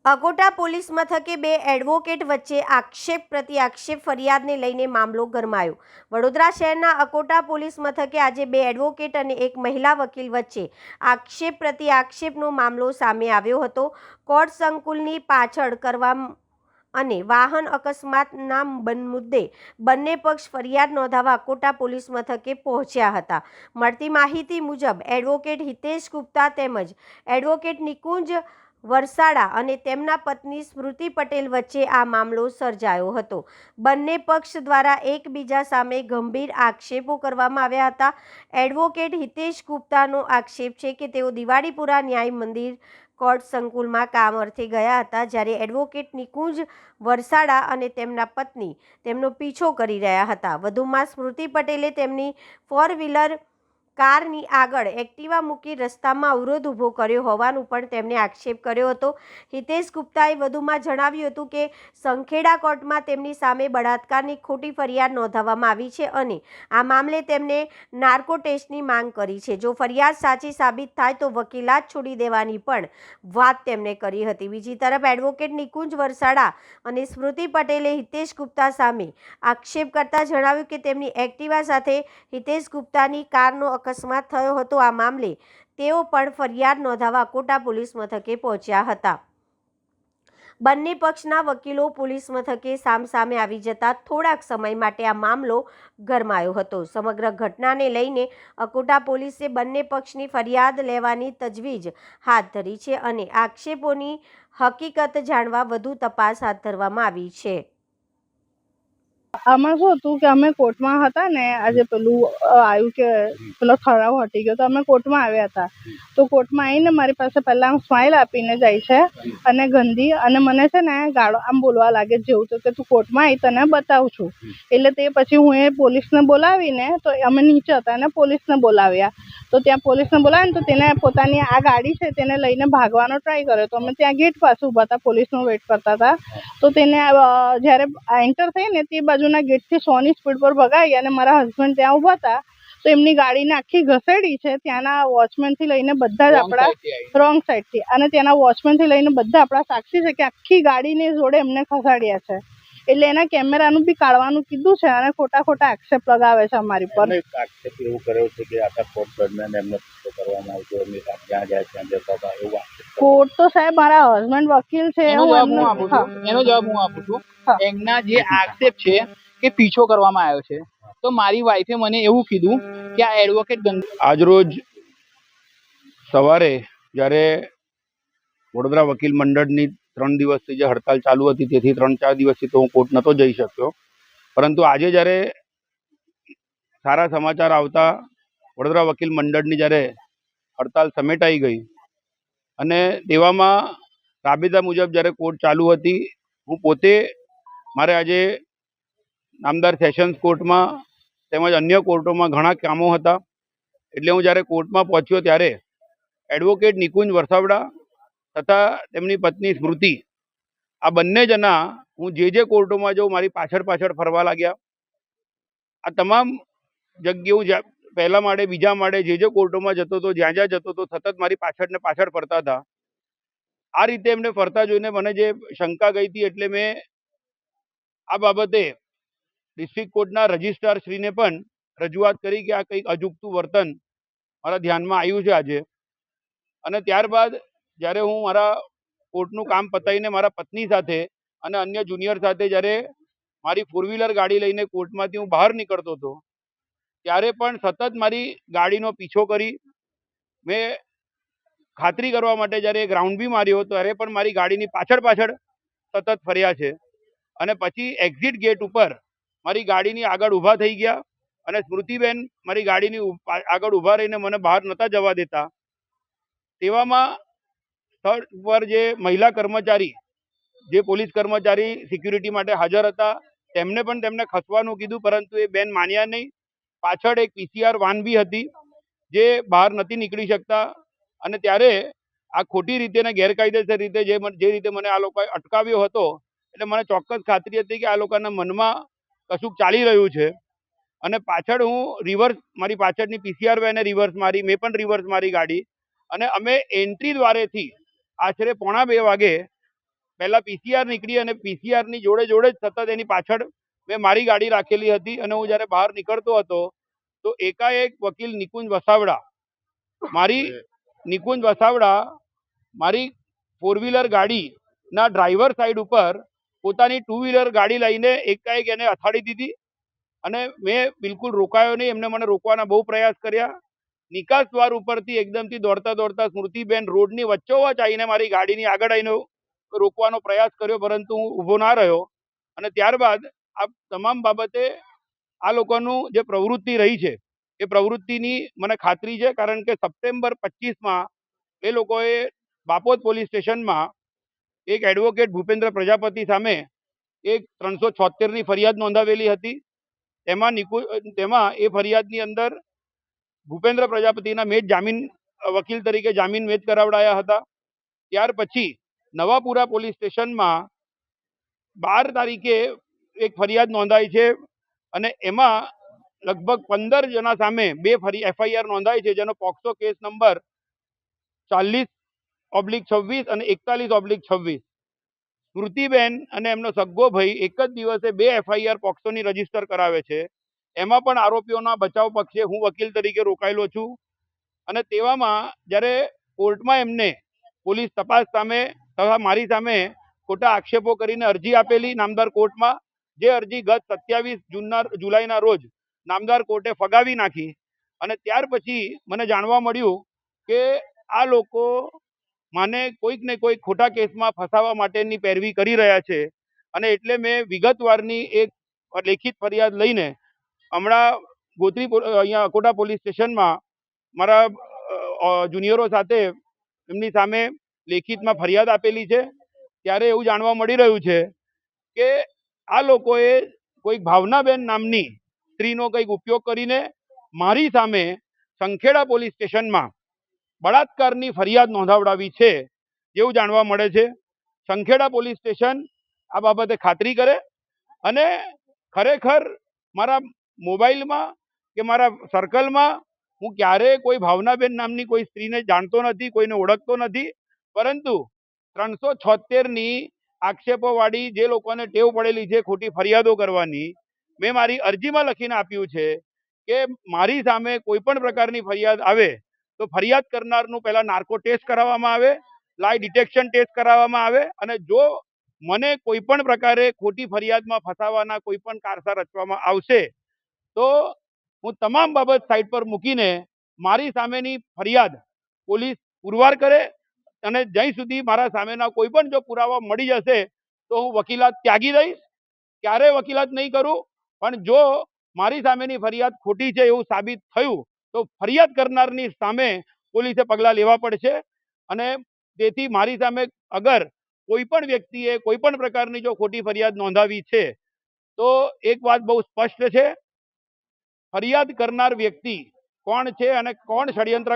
Akota police મથકે બે advocate વચ્ચે આક્ષેપ પ્રતિ આક્ષેપ ફરિયાદને લઈને મામલો ગરમાયો। વડોદરા શહેરના અકોટા પોલીસ મથકે આજે બે એડવોકેટ અને એક મહિલા વકીલ વચ્ચે આક્ષેપ પ્રતિ આક્ષેપનો મામલો સામે આવ્યો હતો। કોર્ટ સંકુલની પાછળ કરવા અને વાહન અકસ્માતના મુદ્દે બંને પક્ષ ફરિયાદ નોંધાવવા અકોટા પોલીસ મથકે પહોંચ્યા હતા। મળતી માહિતી મુજબ એડવોકેટ હિતેશ ગુપ્તા તેમજ એડવોકેટ નિકુંજ વરસાડા અને તેમના પત્ની સ્મૃતિ પટેલ વચ્ચે આ મામલો સર્જાયો હતો। બંને પક્ષ દ્વારા એકબીજા સામે ગંભીર આક્ષેપો કરવામાં આવ્યા હતા। એડવોકેટ હિતેશ ગુપ્તાનો આક્ષેપ છે કે તેઓ દિવાળીપુરા ન્યાય મંદિર કોર્ટ સંકુલમાં કામ અર્થે ગયા હતા, જ્યારે એડવોકેટ નિકુંજ વરસાડા અને તેમના પત્ની તેમનો પીછો કરી રહ્યા હતા। વધુમાં સ્મૃતિ પટેલે તેમની 4 વ્હીલર કારની આગળ એક્ટિવા મૂકી રસ્તામાં અવરોધ ઊભો કર્યો હોવાનું પણ તેમણે આક્ષેપ કર્યો હતો। હિતેશ ગુપ્તાએ વધુમાં જણાવ્યું હતું કે સંખેડા કોર્ટમાં તેમની સામે બળાત્કારની ખોટી ફરિયાદ નોંધાવવામાં આવી છે અને આ મામલે તેમને નાર્કો ટેસ્ટની માંગ કરી છે। જો ફરિયાદ સાચી સાબિત થાય તો વકીલાત છોડી દેવાની પણ વાત તેમણે કરી હતી। બીજી તરફ એડવોકેટ નિકુંજ વરસાડા અને સ્મૃતિ પટેલે હિતેશ ગુપ્તા સામે આક્ષેપ કરતા જણાવ્યું કે તેમની એક્ટિવા સાથે હિતેશ ગુપ્તાની કારનો અકસ્માત થયો હતો। આ મામલે તેઓ પણ ફરિયાદ નોંધાવવા અકોટા પોલીસ મથકે પહોંચ્યા હતા। બંને પક્ષના વકીલો પોલીસ મથકે સામસામે આવી જતા થોડાક સમય માટે આ મામલો ગરમાયો હતો। સમગ્ર ઘટનાને લઈને અકોટા પોલીસે બંને પક્ષની ફરિયાદ લેવાની તજવીજ હાથ ધરી છે અને આક્ષેપોની હકીકત જાણવા વધુ તપાસ હાથ ધરવામાં આવી છે। આમાં શું હતું કે અમે કોર્ટમાં હતા ને, આજે પેલું આવ્યું કે પેલો ઠરાવ હટી ગયો તો અમે કોર્ટમાં આવ્યા હતા। તો કોર્ટમાં આવીને મારી પાસે પહેલા આમ સ્માઇલ આપીને જાય છે અને ગંદી અને મને છે ને ગાળો આમ બોલવા લાગે જેવું તો કે તું કોર્ટમાં આવી તને બતાવું છું। એટલે તે પછી હું એ પોલીસને બોલાવીને તો અમે નીચે હતા અને પોલીસને બોલાવ્યા। તો ત્યાં પોલીસને બોલાવીને તો તેને પોતાની આ ગાડી છે તેને લઈને ભાગવાનો ટ્રાય કર્યો। તો અમે ત્યાં ગેટ પાસે ઊભા હતા, પોલીસનો વેઇટ કરતા હતા। તો તેને જ્યારે એન્ટર થઈ ને તે બાજુના ગેટથી 100ની સ્પીડ પર ભગાઈ અને મારા હસબન્ડ ત્યાં ઊભા હતા તો એમની ગાડીને આખી ઘસેડી છે। ત્યાંના વોચમેનથી લઈને બધા જ આપણા રોંગ સાઈડથી અને ત્યાંના વોચમેનથી લઈને બધા આપણા સાક્ષી છે કે આખી ગાડીની જોડે એમને ખસાડ્યા છે। એટલે એના કેમેરાનું બી કાઢવાનું કીધું છે અને ખોટા ખોટા આક્ષેપ લગાવે છે અમારી પર। આક્ષેપ એવું કર્યો છે કે આખા કોર્ટ દરમિયાન એમને પીછો કરવામાં આવતો, એમની જ્યાં જાય ત્યાં જતા હતા એવું આક્ષેપ। કોર્ટ તો સાહેબ મારા હસબન્ડ વકીલ છે, એનો જવાબ હું આપું છું। એમના જે આક્ષેપ છે કે પીછો કરવામાં આવ્યો છે, તો મારી વાઈફે મને એવું કીધું કે આ એડવોકેટ આજરોજ સવારે જ્યારે વડોદરા વકીલ મંડળની 3 દિવસથી જે હડતાલ ચાલુ હતી તેથી 3-4 દિવસથી તો હું કોર્ટ નહોતો જઈ શક્યો, પરંતુ આજે જ્યારે સારા સમાચાર આવતા વડોદરા વકીલ મંડળની જ્યારે હડતાલ સમેટાઈ ગઈ અને તેવામાં રાબેતા મુજબ જ્યારે કોર્ટ ચાલુ હતી, હું પોતે મારે આજે નામદાર સેશન્સ કોર્ટમાં તેમજ અન્ય કોર્ટોમાં ઘણા કામો હતા। એટલે હું જ્યારે કોર્ટમાં પહોંચ્યો ત્યારે એડવોકેટ નિકુંજ વરસાવડા તથા તેમની પત્ની સ્મૃતિ આ બંને જણા હું જે કોર્ટોમાં જાઉં મારી પાછળ ફરવા લાગ્યા। આ તમામ જગ્યાએ પહેલા માળે બીજા માળે જે કોર્ટોમાં જતો હતો, જ્યાં જતો હતો, સતત મારી પાછળ ફરતા હતા। આ રીતે એમને ફરતા જોઈને મને જે શંકા ગઈ હતી એટલે મેં આ બાબતે ડિસ્ટ્રિક્ટ કોર્ટના રજિસ્ટ્રાર શ્રીને પણ રજૂઆત કરી કે આ કંઈક અજુગતું વર્તન મારા ધ્યાનમાં આવ્યું છે આજે। અને ત્યારબાદ જ્યારે હું મારા કોર્ટનું કામ પતાવીને મારા પત્ની સાથે અને અન્ય જુનિયર સાથે જ્યારે મારી 4 વ્હીલર ગાડી લઈને કોર્ટમાંથી હું બહાર નીકળતો હતો ત્યારે પણ સતત મારી ગાડીનો પીછો કરી મેં ખાતરી કરવા માટે જ્યારે ગ્રાઉન્ડ બી માર્યો ત્યારે પણ મારી ગાડીની પાછળ સતત ફર્યા છે। અને પછી એક્ઝિટ ગેટ ઉપર મારી ગાડીની આગળ ઊભા થઈ ગયા અને સ્મૃતિબેન મારી ગાડીની આગળ ઊભા રહીને મને બહાર નહોતા જવા દેતા। તેવામાં સ્થળ પર જે મહિલા કર્મચારી, જે પોલીસ કર્મચારી સિક્યુરિટી માટે હાજર હતા, તેમને ખસવાનું કીધું, પરંતુ એ બેન માન્યા નહીં। પાછળ એક PCR વાન બી હતી જે બહાર નથી નીકળી શકતા અને ત્યારે આ ખોટી રીતે અને ગેરકાયદેસર રીતે જે રીતે મને આ લોકોએ અટકાવ્યો હતો એટલે મને ચોક્કસ ખાતરી હતી કે આ લોકોના મનમાં કશુંક ચાલી રહ્યું છે। અને પાછળ હું રિવર્સ, મારી પાછળની PCR વેને રિવર્સ મારી, મેં પણ રિવર્સ મારી ગાડી અને અમે એન્ટ્રી દ્વારેથી આશરે 1:45 વાગે પહેલા પીસીઆર નીકળી અને પીસીઆર ની જોડે જોડે જ સતત એની પાછળ મેં મારી ગાડી રાખેલી હતી અને હું જ્યારે બહાર નીકળતો હતો તો એકાએક વકીલ નિકુંજ વસાવડા મારી ફોર વ્હીલર ગાડીના ડ્રાઈવર સાઈડ ઉપર પોતાની ટુ વ્હીલર ગાડી લઈને એકાએક એને અથાડી દીધી અને મેં બિલકુલ રોકાયો નહીં. એમને મને રોકવાના બહુ પ્રયાસ કર્યા. નિકાસ દ્વાર ઉપરથી એકદમથી દોડતા દોડતા સ્મૃતિબેન રોડની વચ્ચોવચ આવીને મારી ગાડીની આગળ આવીને રોકવાનો પ્રયાસ કર્યો, પરંતુ હું ઊભો ના રહ્યો. અને ત્યારબાદ આ તમામ બાબતે આ લોકોનું જે પ્રવૃત્તિ રહી છે એ પ્રવૃત્તિની મને ખાતરી છે, કારણ કે સપ્ટેમ્બર 25 એ લોકોએ બાપોદ પોલીસ સ્ટેશનમાં એક એડવોકેટ ભૂપેન્દ્ર પ્રજાપતિ સામે એક 376ની ફરિયાદ નોંધાવેલી હતી. તેમાં એ ફરિયાદની અંદર ભૂપેન્દ્ર પ્રજાપતિના મેં જ વકીલ તરીકે જામીન મેં જ કરાવડાયા હતા. ત્યાર પછી નવાપુરા પોલીસ સ્ટેશનમાં 12 તારીખે એક ફરિયાદ નોંધાઈ છે અને એમાં લગભગ 15 જણા સામે 2 એફઆઈઆર નોંધાઈ છે, જેનો પોક્સો કેસ નંબર 40/26 અને 41/26. સ્મૃતિબેન અને એમનો સગ્ગો ભાઈ એક જ દિવસે 2 એફઆઈઆર પોક્સોની રજીસ્ટર કરાવે છે. એમાં પણ આરોપીઓના બચાવ પક્ષે હું વકીલ તરીકે રોકાયેલો છું. અને તેવામાં જ્યારે કોર્ટમાં એમને પોલીસ તપાસ સામે તથા મારી સામે ખોટા આક્ષેપો કરીને અરજી આપેલી નામદાર કોર્ટમાં, જે અરજી ગત 27 જુલાઈના રોજ નામદાર કોર્ટે ફગાવી નાખી. અને ત્યાર પછી મને જાણવા મળ્યું કે આ લોકો મને કોઈક ને કોઈક ખોટા કેસમાં ફસાવવા માટેની પેરવી કરી રહ્યા છે. અને એટલે મેં વિગતવારની એક લેખિત ફરિયાદ લઈને હમણાં અહીંયા અકોટા પોલીસ સ્ટેશનમાં મારા જુનિયરો સાથે એમની સામે લેખિતમાં ફરિયાદ આપેલી છે. ત્યારે એવું જાણવા મળી રહ્યું છે કે આ લોકોએ કોઈક ભાવનાબેન નામની સ્ત્રીનો કંઈક ઉપયોગ કરીને મારી સામે સંખેડા પોલીસ સ્ટેશનમાં બળાત્કારની ફરિયાદ નોંધાવડાવી છે, જેવું જાણવા મળે છે. સંખેડા પોલીસ સ્ટેશન આ બાબતે ખાતરી કરે અને ખરેખર મારા મોબાઈલમાં કે મારા સર્કલમાં હું ક્યારેય કોઈ ભાવનાબેન નામની કોઈ સ્ત્રીને જાણતો નથી, કોઈને ઓળખતો નથી. પરંતુ 376ની આક્ષેપોવાળી જે લોકોને ટેવ પડેલી છે ખોટી ફરિયાદો કરવાની, મેં મારી અરજીમાં લખીને આપ્યું છે કે મારી સામે કોઈ પણ પ્રકારની ફરિયાદ આવે તો ફરિયાદ કરનારનું પહેલા નાર્કો ટેસ્ટ કરાવવામાં આવે, લાઈ ડિટેક્શન ટેસ્ટ કરાવવામાં આવે, અને જો મને કોઈ પણ પ્રકારે ખોટી ફરિયાદમાં ફસાવાના કોઈ પણ કારસા રચવામાં આવશે તો હું તમામ બાબત સાઈડ પર મૂકીને મારી સામેની ફરિયાદ પોલીસ પુરવાર કરે. અને જ્યાં સુધી મારા સામેના કોઈ પણ જો પુરાવા મળી જશે તો હું વકીલાત ત્યાગી દઈશ, ક્યારે વકીલાત નહીં કરું. પણ જો મારી સામેની ફરિયાદ ખોટી છે એવું સાબિત થયું તો ફરિયાદ કરનારની સામે પોલીસે પગલાં લેવા પડશે. અને તેથી મારી સામે અગર કોઈ પણ વ્યક્તિએ કોઈ પણ પ્રકારની જો ખોટી ફરિયાદ નોંધાવી છે તો એક વાત બહુ સ્પષ્ટ છે, ફરિયાદ કરનાર વ્યક્તિ કોણ છે અને કોણ ષડયંત્ર